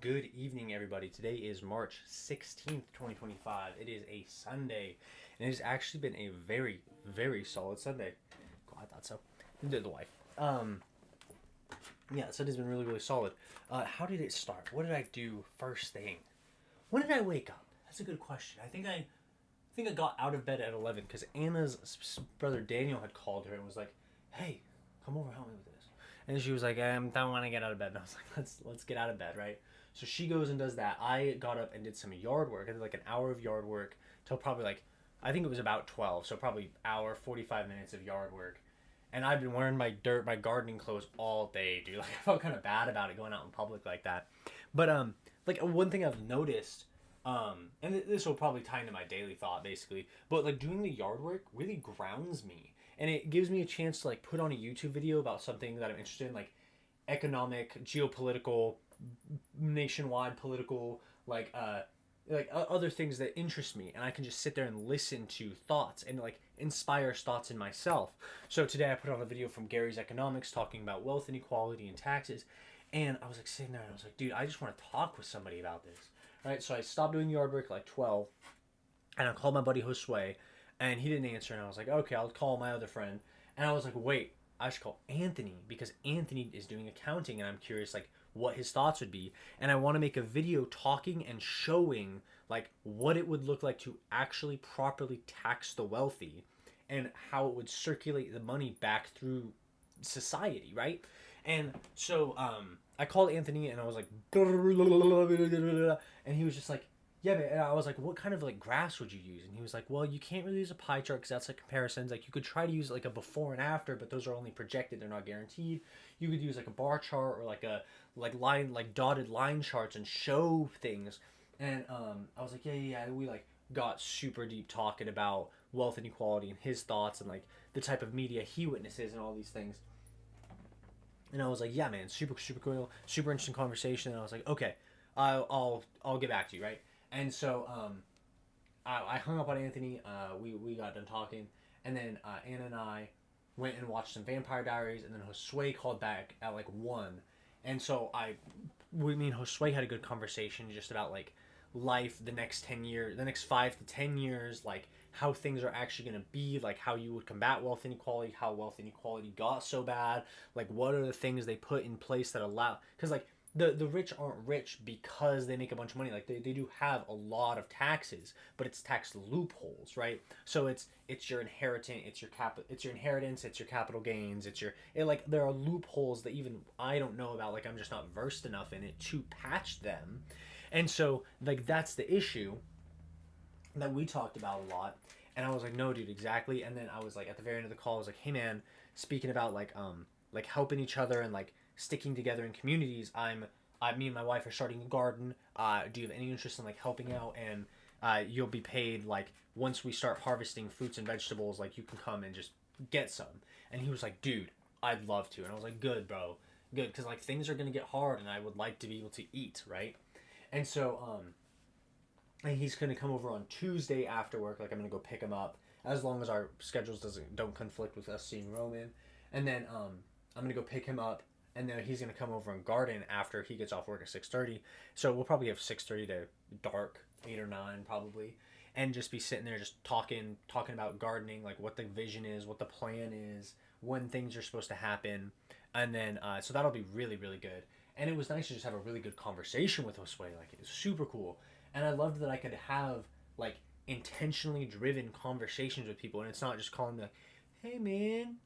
Good evening, everybody. Today is March 16th, 2025. It is a Sunday, and it has actually been a very, very solid Sunday. Cool, I thought so. The wife. Yeah, Sunday's been really, really solid. How did it start? What did I do first thing? When did I wake up? That's a good question. I think I got out of bed at 11 because Anna's brother Daniel had called her and was like, "Hey, come over, help me with this." And she was like, "I don't want to get out of bed." And I was like, "Let's get out of bed, right?" So she goes and does that. I got up and did some yard work. I did like an hour of yard work till probably like I think it was about 12. So probably hour 45 minutes of yard work. And I've been wearing my gardening clothes all day, dude. Like I felt kind of bad about it going out in public like that. But like one thing I've noticed and this will probably tie into my daily thought basically, but like doing the yard work really grounds me, and it gives me a chance to like put on a YouTube video about something that I'm interested in, like economic, geopolitical, nationwide political, other things that interest me, and I can just sit there and listen to thoughts and like inspire thoughts in myself. So today I put on a video from Gary's Economics talking about wealth inequality and taxes, and I was like sitting there and I was like, dude, I just want to talk with somebody about this. Right, so I stopped doing yard work at like 12, and I called my buddy Josue, and he didn't answer, and I was like, okay, I'll call my other friend, and I was like, wait, I should call Anthony because Anthony is doing accounting, and I'm curious like what his thoughts would be, and I want to make a video talking and showing like what it would look like to actually properly tax the wealthy, and how it would circulate the money back through society, right? And so I called Anthony and I was like, and he was just like, yeah, man. And I was like, what kind of like graphs would you use? And he was like, well, you can't really use a pie chart because that's like comparisons. Like you could try to use like a before and after, but those are only projected; they're not guaranteed. You could use like a bar chart or like dotted line charts and show things. And I was like, yeah. We like got super deep talking about wealth inequality and his thoughts and like the type of media he witnesses and all these things. And I was like, yeah, man, super cool, super interesting conversation. And I was like, okay, I'll get back to you, right? And so I hung up on Anthony. We got done talking, and then Anna and I went and watched some Vampire Diaries, and then Josue called back at like 1, and so me and Josue had a good conversation just about like life, the next 10 years, the next 5 to 10 years, like how things are actually going to be, like how you would combat wealth inequality, how wealth inequality got so bad, like what are the things they put in place that allow, because like the rich aren't rich because they make a bunch of money. Like they do have a lot of taxes, but it's tax loopholes, right? So it's your inheritance, it's your inheritance, it's your capital gains, like there are loopholes that even I don't know about, like I'm just not versed enough in it to patch them. And so like that's the issue that we talked about a lot. And I was like, no, dude, exactly. And then I was like, at the very end of the call, I was like, hey, man, speaking about like helping each other and like sticking together in communities. Me and my wife are starting a garden. Do you have any interest in like helping out? And you'll be paid like once we start harvesting fruits and vegetables. Like you can come and just get some. And he was like, dude, I'd love to. And I was like, good, bro, good, because like things are gonna get hard, and I would like to be able to eat, right? And so and he's gonna come over on Tuesday after work. Like I'm gonna go pick him up as long as our schedules don't conflict with us seeing Roman, and then I'm gonna go pick him up, and then he's gonna come over and garden after he gets off work at 6:30. So we'll probably have 6:30 to dark, 8 or 9 probably, and just be sitting there just talking about gardening, like what the vision is, what the plan is, when things are supposed to happen, and then so that'll be really really good. And it was nice to just have a really good conversation with Josue. Like it was super cool, and I loved that I could have like intentionally driven conversations with people, and it's not just calling me like, "Hey man,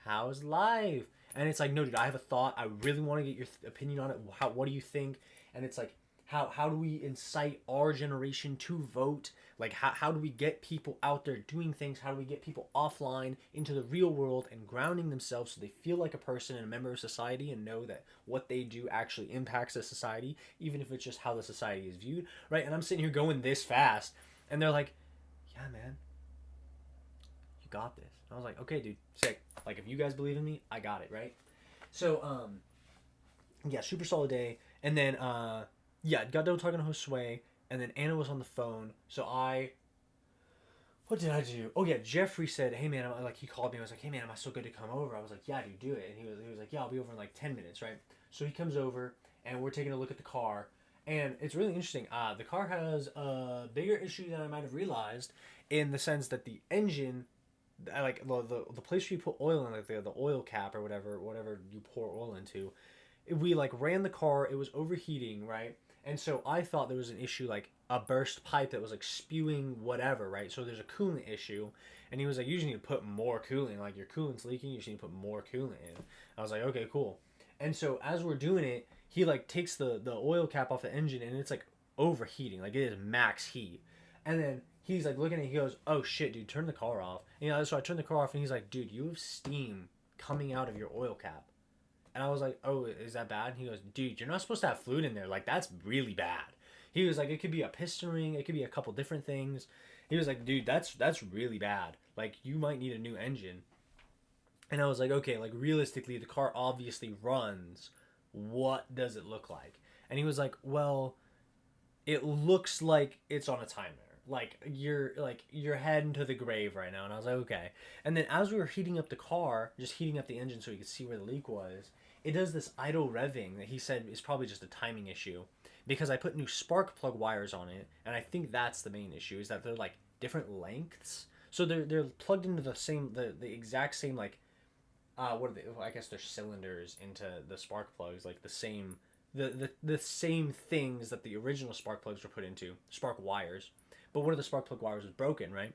how's life?" And it's like, no, dude, I have a thought. I really want to get your opinion on it. What do you think? And it's like, how do we incite our generation to vote? Like, how do we get people out there doing things? How do we get people offline into the real world and grounding themselves so they feel like a person and a member of society and know that what they do actually impacts the society, even if it's just how the society is viewed, right? And I'm sitting here going this fast, and they're like, yeah, man, you got this. And I was like, okay, dude, sick. Like, if you guys believe in me, I got it, right? So, yeah, super solid day. And then, yeah, got done talking to Josue, and then Anna was on the phone. So what did I do? Oh yeah, Jeffrey said, "Hey man," like he called me. I was like, "Hey man, am I still good to come over?" I was like, "Yeah, dude, do it." And he was like, "Yeah, I'll be over in like 10 minutes, right?" So he comes over, and we're taking a look at the car, And it's really interesting. The car has a bigger issue than I might have realized, in the sense that the engine, like the place where you put oil in, like the oil cap or whatever you pour oil into, we like ran the car. It was overheating, right? And so I thought there was an issue, like a burst pipe that was like spewing whatever, right? So there's a coolant issue, and he was like, "You just need to put more coolant. Like your coolant's leaking. You just need to put more coolant in." I was like, "Okay, cool." And so as we're doing it, he like takes the oil cap off the engine, and it's like overheating, like it is max heat. And then he's like looking at it, he goes, "Oh shit, dude, turn the car off." And, so I turned the car off, and he's like, "Dude, you have steam coming out of your oil cap." And I was like, "Oh, is that bad?" And he goes, "Dude, you're not supposed to have fluid in there. Like, that's really bad." He was like, "It could be a piston ring. It could be a couple different things." He was like, "Dude, that's really bad. Like, you might need a new engine." And I was like, "Okay, like realistically, the car obviously runs. What does it look like?" And he was like, "Well, it looks like it's on a timer. Like you're heading to the grave right now." And I was like, "Okay." And then as we were heating up the car, just heating up the engine so we could see where the leak was, it does this idle revving that he said is probably just a timing issue, because I put new spark plug wires on it, and I think that's the main issue, is that they're like different lengths. So they're plugged into the exact same, like what are they? Well, I guess they're cylinders into the spark plugs, like the same things that the original spark plugs were put into, spark wires. But one of the spark plug wires was broken, right?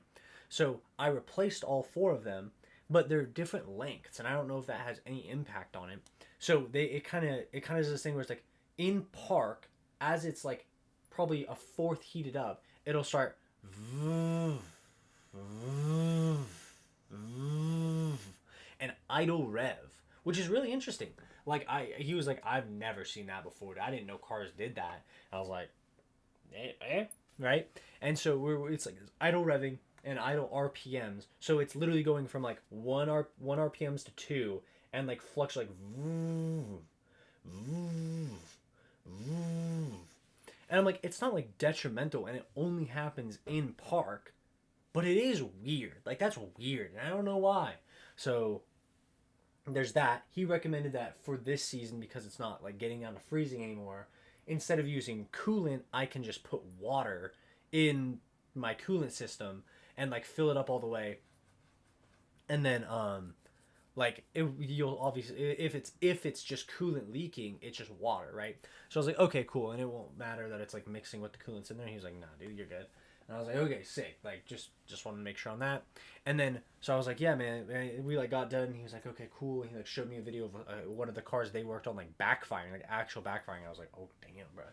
So I replaced all four of them, but they're different lengths, and I don't know if that has any impact on it. So it kind of is this thing where it's like in park, as it's like probably a fourth heated up, it'll start an idle rev, which is really interesting. Like he was like, "I've never seen that before. I didn't know cars did that." I was like, right? And so it's like idle revving and idle RPMs. So it's literally going from like one RPMs to two, and like flux like vroom, vroom, vroom. And I'm like, it's not like detrimental, and it only happens in park, but it is weird. Like that's weird, and I don't know why. So there's that. He recommended that for this season, because it's not like getting down to freezing anymore, instead of using coolant, I can just put water in my coolant system and like fill it up all the way. And then you'll obviously, if it's just coolant leaking, it's just water, right? So I was like, "Okay, cool." And it won't matter that it's like mixing with the coolants in there. He was like, "Nah, dude, you're good." And I was like, "Okay, sick." Like just wanted to make sure on that. And then so I was like, "Yeah, man." We like got done. And he was like, "Okay, cool." And he like showed me a video of one of the cars they worked on, like backfiring, like actual backfiring. I was like, "Oh damn, bro."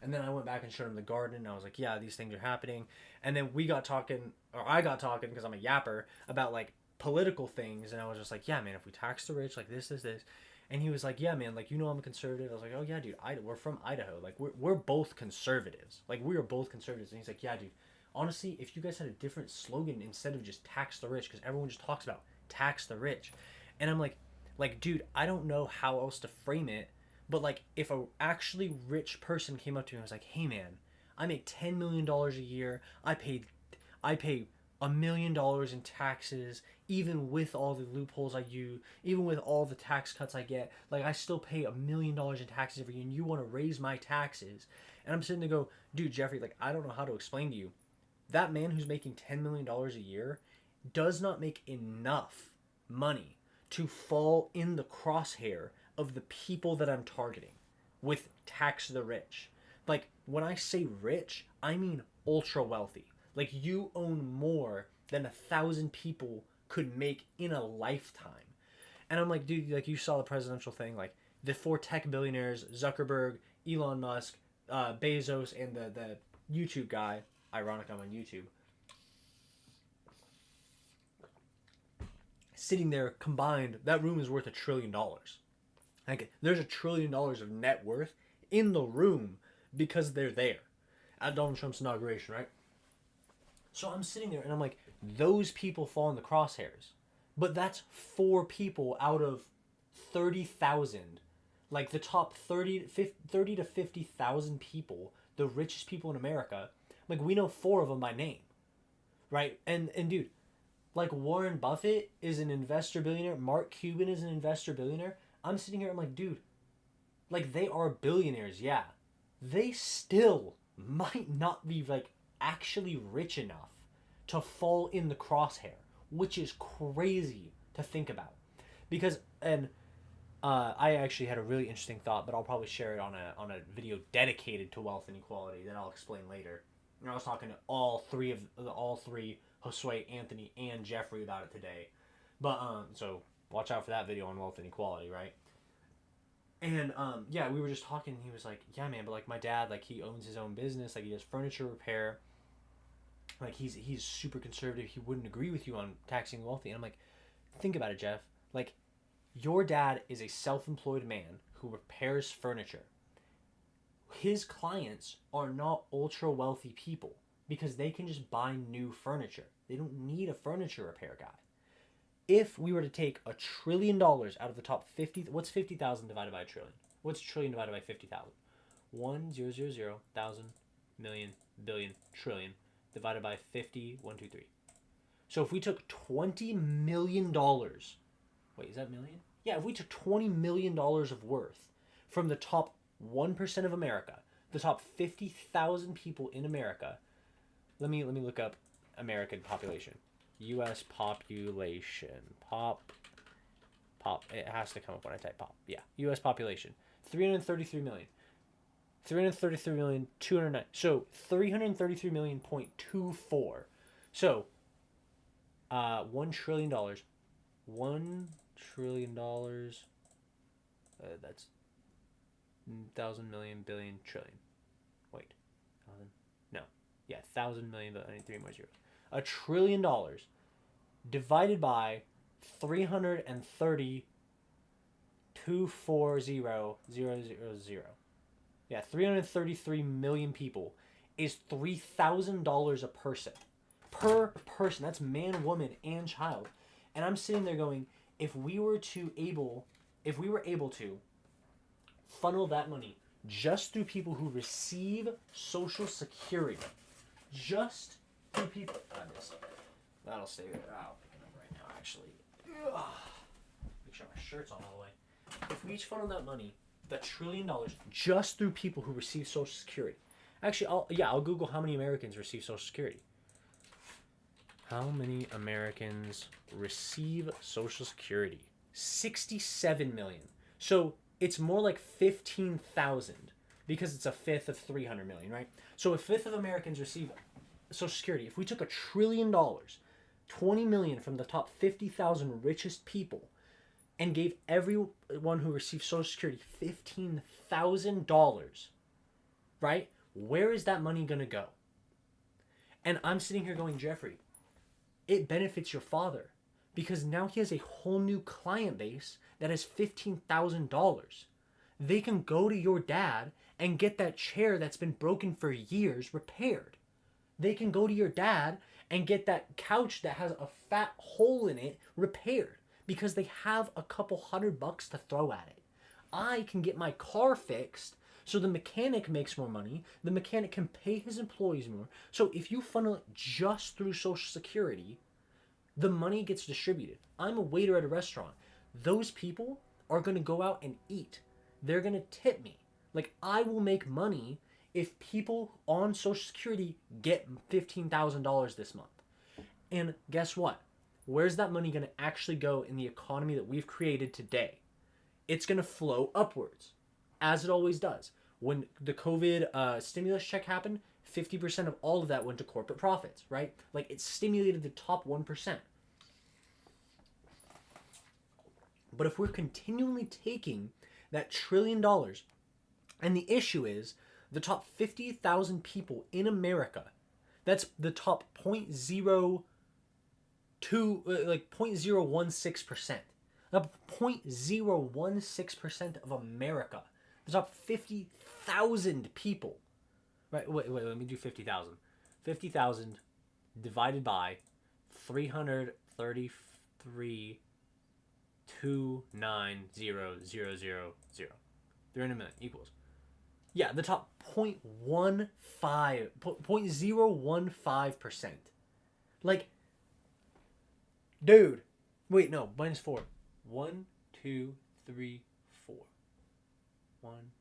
And then I went back and showed him the garden. And I was like, "Yeah, these things are happening." And then we got talking, or I got talking, because I'm a yapper, about like political things. And I was just like, "Yeah, man, if we tax the rich, like this." And he was like, "Yeah, man, like, I'm a conservative." I was like, "Oh yeah, dude, we're from Idaho. Like we're both conservatives. Like we are both conservatives." And he's like, "Yeah, dude, honestly, if you guys had a different slogan instead of just tax the rich, because everyone just talks about tax the rich." And I'm like, dude, I don't know how else to frame it, but like if a actually rich person came up to me and was like, "Hey man, I make $10 million a year. I pay $1 million in taxes, even with all the loopholes I use, even with all the tax cuts I get. Like I still pay $1 million in taxes every year, and you want to raise my taxes?" And I'm sitting to go, "Dude, Jeffrey, like I don't know how to explain to you. That man who's making $10 million a year does not make enough money to fall in the crosshair of the people that I'm targeting with tax the rich." Like when I say rich, I mean ultra wealthy. Like you own more than 1,000 people could make in a lifetime. And I'm like, dude, like you saw the presidential thing, like the four tech billionaires, Zuckerberg, Elon Musk, Bezos, and the YouTube guy. Ironic, I'm on YouTube. Sitting there combined, that room is worth $1 trillion. Like there's $1 trillion of net worth in the room because they're there at Donald Trump's inauguration, right? So I'm sitting there and I'm like, those people fall in the crosshairs. But that's four people out of 30,000. Like the top 30 to 50,000 people, the richest people in America. Like we know four of them by name, right? And dude, like Warren Buffett is an investor billionaire. Mark Cuban is an investor billionaire. I'm sitting here, I'm like, dude, like they are billionaires, yeah. they still might not be like actually rich enough to fall in the crosshair, which is crazy to think about. Because I actually had a really interesting thought, but I'll probably share it on a video dedicated to wealth inequality that I'll explain later. And I was talking to all three Josue, Anthony, and Jeffrey about it today. But so watch out for that video on wealth inequality, right? And yeah, we were just talking, and he was like, "Yeah, man, but like my dad, like he owns his own business, like he does furniture repair, like he's super conservative. He wouldn't agree with you on taxing the wealthy." And I'm like, "Think about it, Jeff. Like your dad is a self-employed man who repairs furniture. His clients are not ultra wealthy people because they can just buy new furniture. They don't need a furniture repair guy. If we were to take $1 trillion out of the top 50, what's 50,000 divided by a trillion? What's trillion divided by 50,000? 1,000,000,000 million billion trillion divided by 50, 1, 2, 3. So if we took $20 million, wait, is that million? Yeah, if we took $20 million of worth from the top 1% of America, the top 50,000 people in America, let me look up American population. U.S. population. Pop. It has to come up when I type pop. Yeah. U.S. population. 333 million. 333 million, 209. So, 333 million point 24. So, $1 trillion. $1 trillion. That's 1,000 million billion trillion. Wait. No. Yeah, 1,000 million billion. I need 3 more zeros. $1 trillion divided by 330 240,000. Yeah, 333 million people is $3,000 a person. Per person. That's man, woman, and child. And I'm sitting there going, if we were able to funnel that money just through people who receive Social Security, just through people, that'll stay out right now, actually. Ugh. Make sure my shirt's on all the way. If we each funnel that money, the $1 trillion, just through people who receive Social Security. Actually, I'll Google how many Americans receive Social Security. How many Americans receive Social Security? 67 million. So it's more like 15,000 because it's a fifth of 300 million, right? So a fifth of Americans receive Social Security. If we took $1 trillion, 20 million from the top 50,000 richest people, and gave everyone who receives Social Security $15,000, right? Where is that money going to go? And I'm sitting here going, Jeffrey, it benefits your father because now he has a whole new client base that has $15,000. They can go to your dad and get that chair that's been broken for years repaired. They can go to your dad and get that couch that has a fat hole in it repaired because they have a couple $100 to throw at it. I can get my car fixed so the mechanic makes more money. The mechanic can pay his employees more. So if you funnel it just through Social Security, the money gets distributed. I'm a waiter at a restaurant. Those people are going to go out and eat. They're going to tip me. Like, I will make money if people on Social Security get $15,000 this month. And guess what? Where's that money going to actually go in the economy that we've created today? It's going to flow upwards, as it always does. When the COVID stimulus check happened, 50% of all of that went to corporate profits, right? Like, it stimulated the top 1%. But if we're continually taking that $1 trillion, and the issue is the top 50,000 people in America, that's the top 0.02, like 0.016%. The 0.016% of America, the top 50,000 people. Right, wait, let me do 50,000. 50,000 divided by 333 290,000. 300 million equals. Yeah, the top 0.015%. Like, dude, wait, no, minus 4. 1, 2, 3, 4. 1,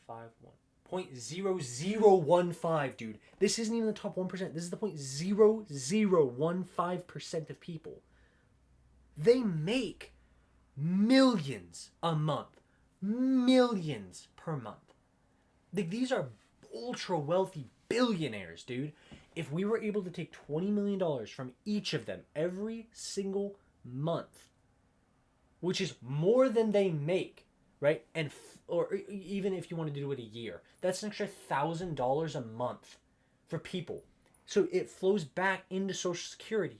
5, 1. 0.0015, dude. This isn't even the top 1%. This is the 0.0015% of people. They make millions a month. Millions per month. These are ultra wealthy billionaires, dude. If we were able to take $20 million from each of them every single month, which is more than they make, right? Or even if you want to do it a year, that's an extra $1,000 a month for people. So it flows back into Social Security.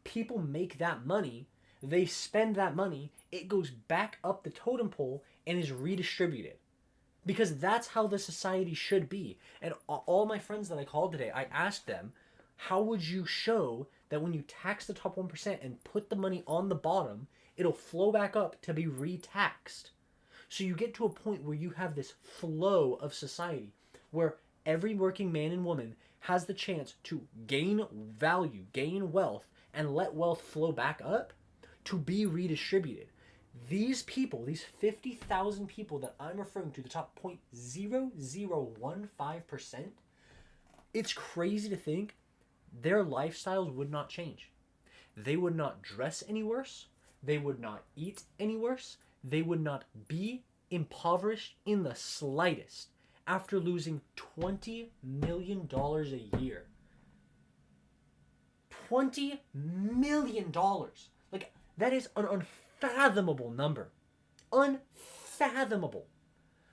People make that money, they spend that money, it goes back up the totem pole and is redistributed. Because that's how the society should be. And all my friends that I called today, I asked them, how would you show that when you tax the top 1% and put the money on the bottom, it'll flow back up to be re-taxed? So you get to a point where you have this flow of society where every working man and woman has the chance to gain value, gain wealth, and let wealth flow back up to be redistributed. These people, these 50,000 people that I'm referring to, the top 0.0015%, it's crazy to think their lifestyles would not change. They would not dress any worse. They would not eat any worse. They would not be impoverished in the slightest after losing $20 million a year. $20 million. Like, that is an unfathomable number. Unfathomable.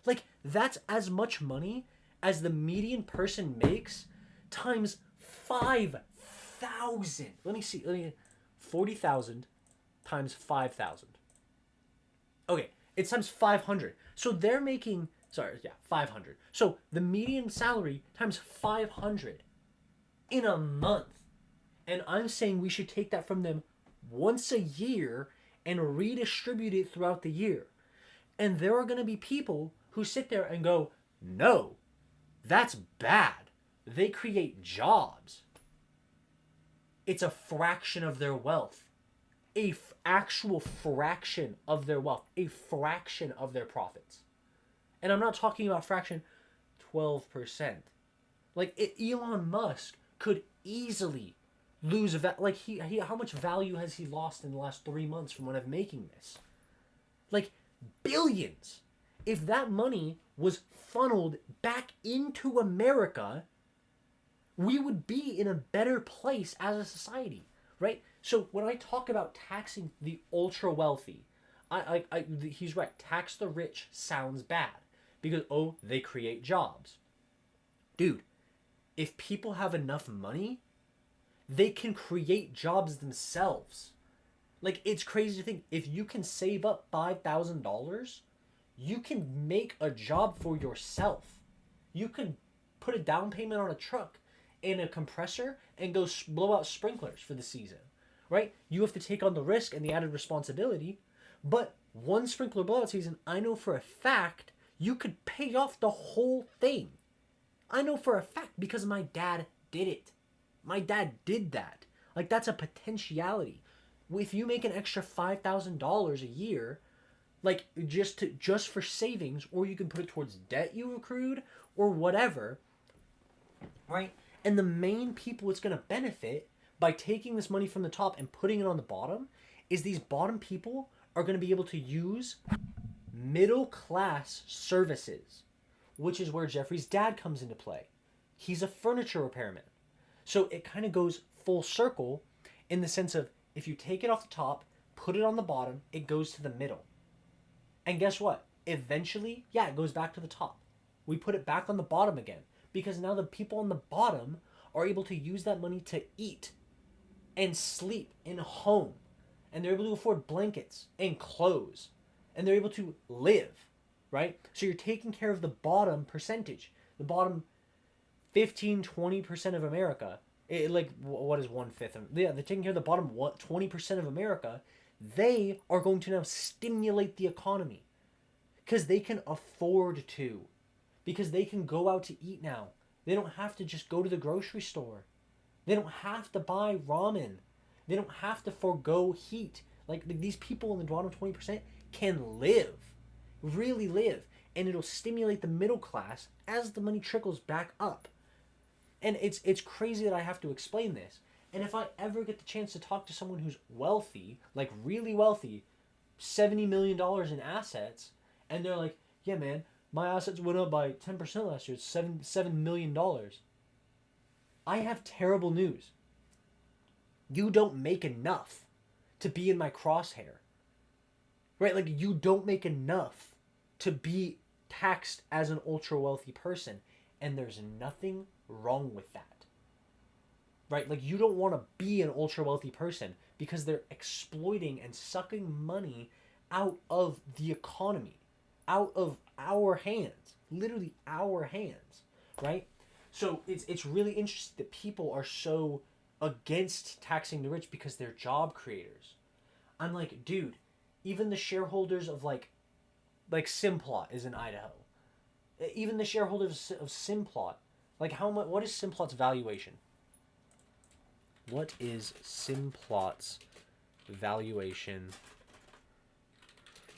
Like, that's as much money as the median person makes times 5,000. Let me see. 40,000 times 5,000. Okay, it's times 500. So they're making, 500. So the median salary times 500 in a month. And I'm saying we should take that from them once a year and redistribute it throughout the year. And there are going to be people who sit there and go, no, that's bad. They create jobs. It's a fraction of their wealth. Actual fraction of their wealth. A fraction of their profits. And I'm not talking about fraction 12%. Like, Elon Musk could easily lose how much value has he lost in the last 3 months from when I'm making this? Like, billions. If that money was funneled back into America, we would be in a better place as a society, right? So when I talk about taxing the ultra wealthy, he's right. Tax the rich sounds bad because, they create jobs. Dude, if people have enough money, they can create jobs themselves. Like, it's crazy to think, if you can save up $5,000, you can make a job for yourself. You can put a down payment on a truck and a compressor and go blow out sprinklers for the season, right? You have to take on the risk and the added responsibility, but one sprinkler blowout season, I know for a fact you could pay off the whole thing. I know for a fact because my dad did it. My dad did that. Like, that's a potentiality. If you make an extra $5,000 a year, like, just for savings, or you can put it towards debt you accrued or whatever, right? And the main people it's going to benefit by taking this money from the top and putting it on the bottom is these bottom people are going to be able to use middle class services, which is where Jeffrey's dad comes into play. He's a furniture repairman. So it kind of goes full circle in the sense of, if you take it off the top, put it on the bottom, it goes to the middle. And guess what? Eventually, it goes back to the top. We put it back on the bottom again because now the people on the bottom are able to use that money to eat and sleep in a home. And they're able to afford blankets and clothes. And they're able to live, right? So you're taking care of the bottom percentage. The bottom 15-20% of America. What is 1/5? They're taking care of the bottom 20% of America. They are going to now stimulate the economy because they can afford to, because they can go out to eat now. They don't have to just go to the grocery store. They don't have to buy ramen. They don't have to forego heat. Like, these people in the bottom 20% can live, really live. and it'll stimulate the middle class as the money trickles back up. And it's crazy that I have to explain this. And if I ever get the chance to talk to someone who's wealthy, like really wealthy, $70 million in assets, and they're like, yeah, man, my assets went up by 10% last year. It's $7 million. I have terrible news. You don't make enough to be in my crosshair. Right? Like, you don't make enough to be taxed as an ultra wealthy person. And there's nothing wrong with that. Right? Like, you don't want to be an ultra wealthy person because they're exploiting and sucking money out of the economy, out of our hands, literally our hands, right? So it's really interesting that people are so against taxing the rich because they're job creators. I'm like, dude, even the shareholders of like Simplot is in Idaho. Even the shareholders of Simplot, like how much? What is Simplot's valuation? What is Simplot's valuation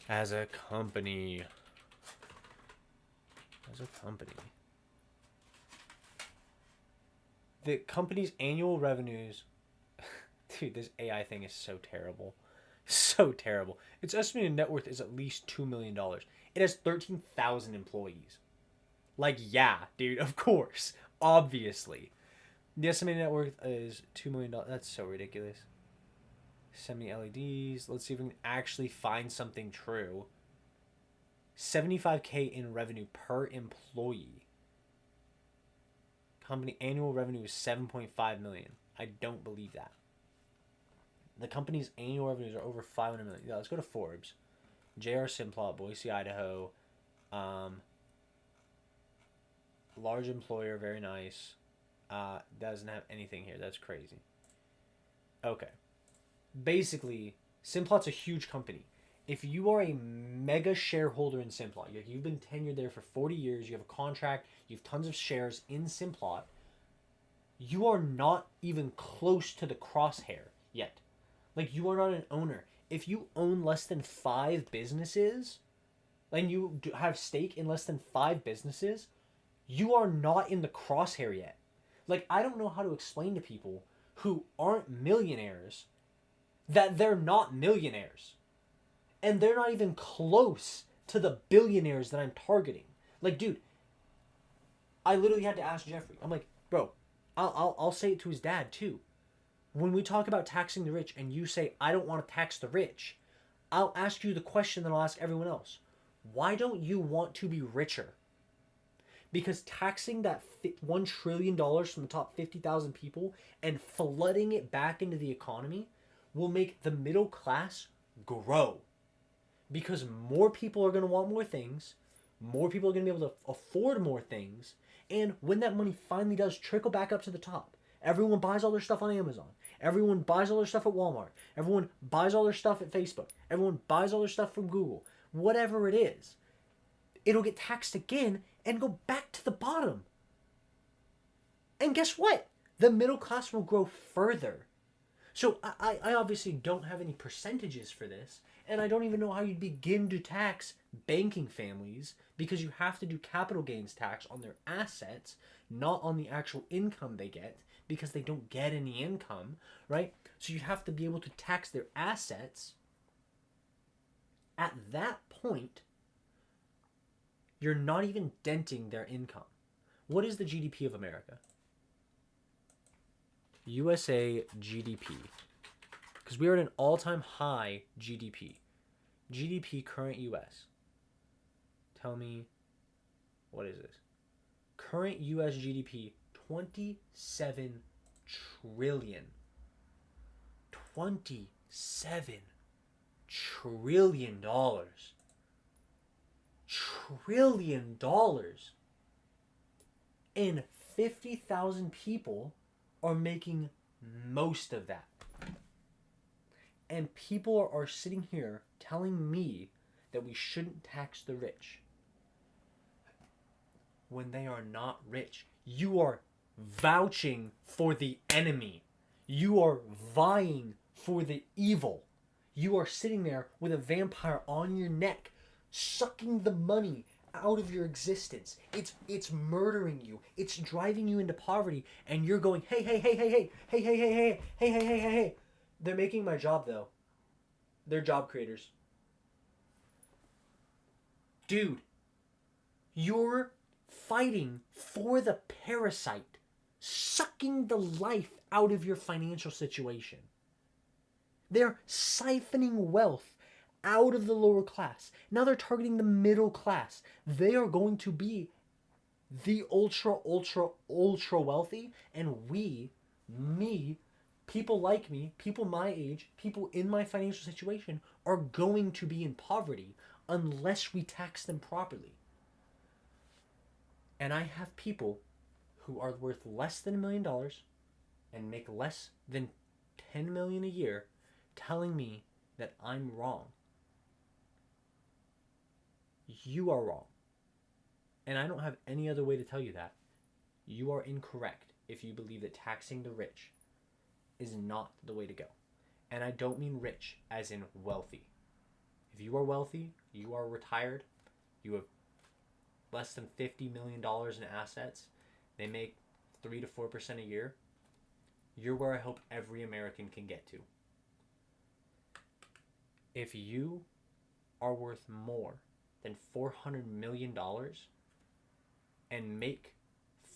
as a company? As a company. The company's annual revenues... Dude, this AI thing is so terrible. So terrible. Its estimated net worth is at least $2 million. It has 13,000 employees. Like, yeah, dude, of course. Obviously. The estimated net worth is $2 million. That's so ridiculous. Semi-LEDs. Let's see if we can actually find something true. $75K in revenue per employee. Company annual revenue is $7.5 million. I don't believe that. The company's annual revenues are over $500 million. Yeah, let's go to Forbes. J.R. Simplot, Boise, Idaho. Large employer, very nice. Doesn't have anything here. That's crazy. Okay. Basically, Simplot's a huge company. If you are a mega shareholder in Simplot, you've been tenured there for 40 years, you have a contract, you have tons of shares in Simplot, you are not even close to the crosshair yet. Like, you are not an owner. If you own less than 5 businesses, and you have stake in less than 5 businesses, you are not in the crosshair yet. Like, I don't know how to explain to people who aren't millionaires that they're not millionaires. And they're not even close to the billionaires that I'm targeting. Like, dude, I literally had to ask Jeffrey. I'm like, bro, I'll say it to his dad too. When we talk about taxing the rich and you say, I don't want to tax the rich, I'll ask you the question that I'll ask everyone else. Why don't you want to be richer? Because taxing that $1 trillion from the top 50,000 people and flooding it back into the economy will make the middle class grow. Because more people are going to want more things, more people are going to be able to afford more things, and when that money finally does trickle back up to the top, everyone buys all their stuff on Amazon, everyone buys all their stuff at Walmart, everyone buys all their stuff at Facebook, everyone buys all their stuff from Google, whatever it is, it'll get taxed again and go back to the bottom. And guess what? The middle class will grow further. So I obviously don't have any percentages for this, and I don't even know how you'd begin to tax banking families because you have to do capital gains tax on their assets, not on the actual income they get because they don't get any income, right? So you have to be able to tax their assets. At that point, you're not even denting their income. What is the GDP of America? USA GDP. Because we are at an all-time high GDP. GDP current US. Tell me, what is this? Current US GDP, 27 trillion. 27 trillion dollars. Trillion dollars. And 50,000 people are making most of that. And people are sitting here telling me that we shouldn't tax the rich when they are not rich. You are vouching for the enemy. You are vying for the evil. You are sitting there with a vampire on your neck, sucking the money out of your existence. It's murdering you. It's driving you into poverty, and you're going, hey, hey, hey, hey, hey, hey, hey, hey, hey, hey, hey, hey, hey, hey. They're making my job though. They're job creators. Dude, you're fighting for the parasite, sucking the life out of your financial situation. They're siphoning wealth out of the lower class. Now they're targeting the middle class. They are going to be the ultra, ultra, ultra wealthy, and me, people like me, people my age, people in my financial situation are going to be in poverty unless we tax them properly. And I have people who are worth less than $1 million and make less than 10 million a year telling me that I'm wrong. You are wrong. And I don't have any other way to tell you that. You are incorrect if you believe that taxing the rich is not the way to go. And I don't mean rich as in wealthy. If you are wealthy, you are retired, you have less than $50 million in assets, they make 3 to 4% a year, you're where I hope every American can get to. If you are worth more than $400 million and make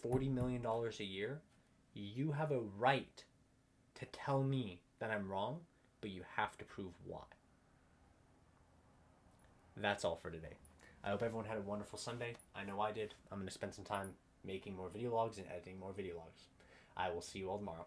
$40 million a year, you have a right to tell me that I'm wrong, but you have to prove why. That's all for today. I hope everyone had a wonderful Sunday. I know I did. I'm going to spend some time making more video logs and editing more video logs. I will see you all tomorrow.